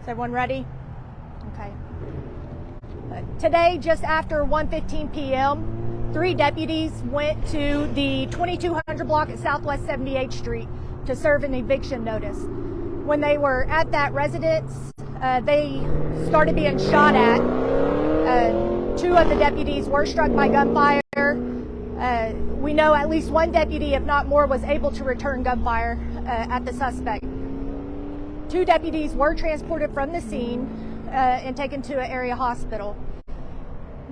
everyone ready? Okay. Today, just after 1:15 p.m., 3 deputies went to the 2200 block at Southwest 78th Street to serve an eviction notice. When they were at that residence, they started being shot at. 2 of the deputies were struck by gunfire. We know at least 1 deputy, if not more, was able to return gunfire at the suspect. 2 deputies were transported from the scene and taken to an area hospital.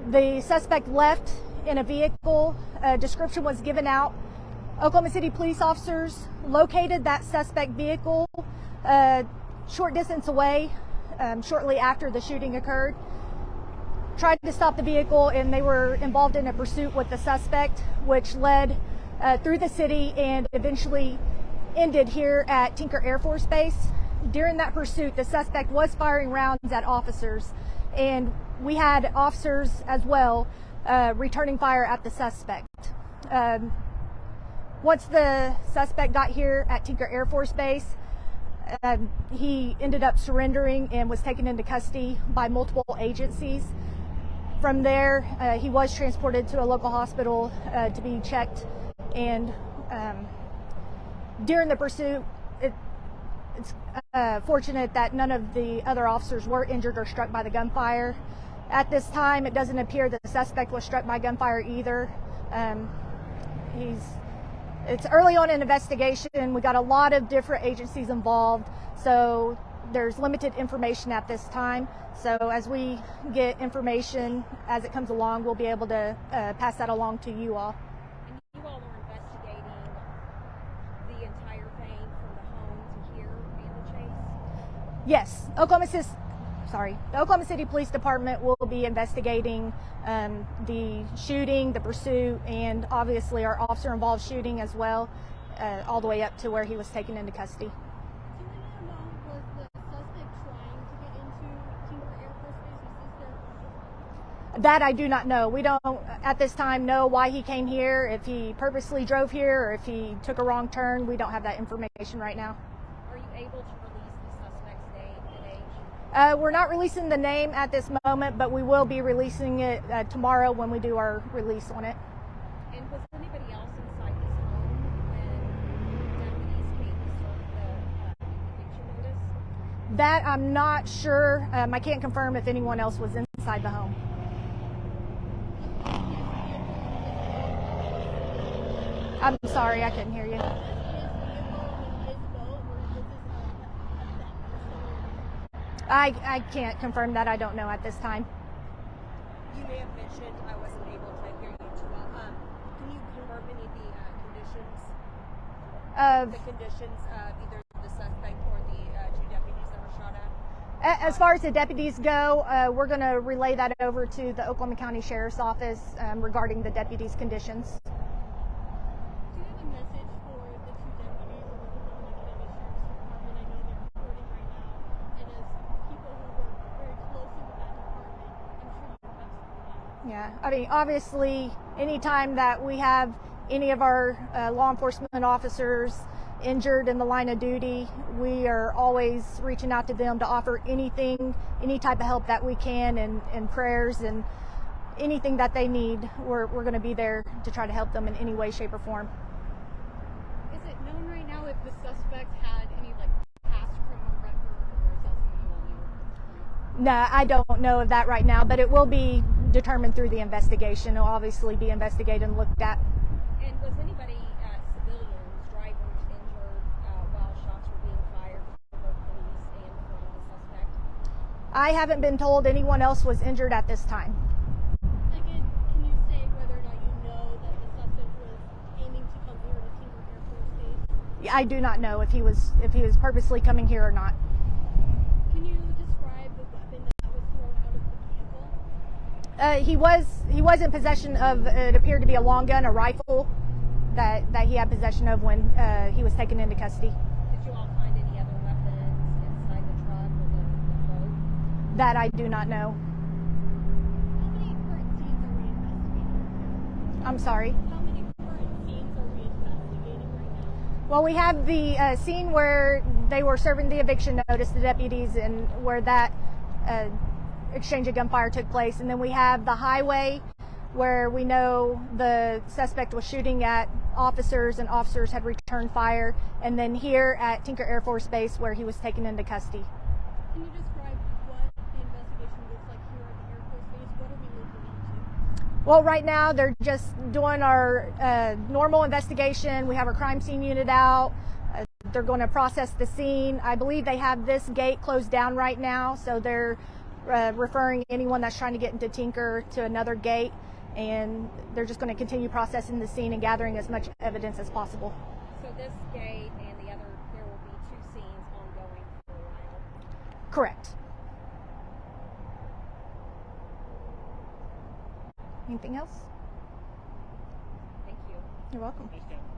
The suspect left in a vehicle. A description was given out. Oklahoma City police officers located that suspect vehicle a short distance away shortly after the shooting occurred. Tried to stop the vehicle, and they were involved in a pursuit with the suspect, which led through the city and eventually ended here at Tinker Air Force Base. During that pursuit, the suspect was firing rounds at officers, and we had officers as well returning fire at the suspect. Once the suspect got here at Tinker Air Force Base, he ended up surrendering and was taken into custody by multiple agencies. From there, he was transported to a local hospital to be checked, and during the pursuit, it's fortunate that none of the other officers were injured or struck by the gunfire. At this time, it doesn't appear that the suspect was struck by gunfire either. It's early on in investigation. We got a lot of different agencies involved, so there's limited information at this time. So as we get information as it comes along, we'll be able to pass that along to you all. And you all are investigating the entire thing from the home to here and the chase? Yes, the Oklahoma City Police Department will be investigating the shooting, the pursuit, and obviously our officer-involved shooting as well, all the way up to where he was taken into custody. That I do not know. We don't, at this time, know why he came here, if he purposely drove here, or if he took a wrong turn. We don't have that information right now. Are you able to release the suspect's name and age? We're not releasing the name at this moment, but we will be releasing it tomorrow when we do our release on it. And was anybody else inside this home when deputies came to serve the eviction notice? That I'm not sure. I can't confirm if anyone else was inside the home. I'm sorry, I couldn't hear you. I can't confirm that. I don't know at this time. You may have mentioned, I wasn't able to hear you too well. Can you confirm any of the conditions of either the suspect or the 2 deputies that were shot at? As far as the deputies go, we're going to relay that over to the Oklahoma County Sheriff's Office regarding the deputies' conditions. Yeah, I mean, obviously, anytime that we have any of our law enforcement officers injured in the line of duty, we are always reaching out to them to offer anything, any type of help that we can, and prayers and anything that they need. We're going to be there to try to help them in any way, shape, or form. Is it known right now if the suspect had any past criminal record, or is that something you all knew? No, I don't know of that right now, but it will be determined through the investigation. It'll obviously be investigated and looked at. And was anybody, civilians, drivers, injured while shots were being fired from both police and from the suspect? I haven't been told anyone else was injured at this time. Again, can you say whether or not you know that the suspect was aiming to come here to Tinker Air Force Base? I do not know if he was purposely coming here or not. Can you describe the weapon that was thrown out of the vehicle? He was in possession of, it appeared to be a long gun, a rifle that he had possession of when he was taken into custody. Did you all find any other weapons inside the truck or the boat? That I do not know. How many current scenes are we investigating right now? I'm sorry. How many current scenes are we investigating right Well, we have the scene where they were serving the eviction notice, the deputies, and where that exchange of gunfire took place. And then we have the highway where we know the suspect was shooting at officers and officers had returned fire. And then here at Tinker Air Force Base where he was taken into custody. Can you describe what the investigation looks like here at the Air Force Base? What are we looking into? Well, right now they're just doing our normal investigation. We have our crime scene unit out. They're going to process the scene. I believe they have this gate closed down right now, so they're referring anyone that's trying to get into Tinker to another gate, and they're just going to continue processing the scene and gathering as much evidence as possible. So this gate and the other, there will be two scenes ongoing for a while. Correct. Anything else? Thank you. You're welcome. Thanks, Captain.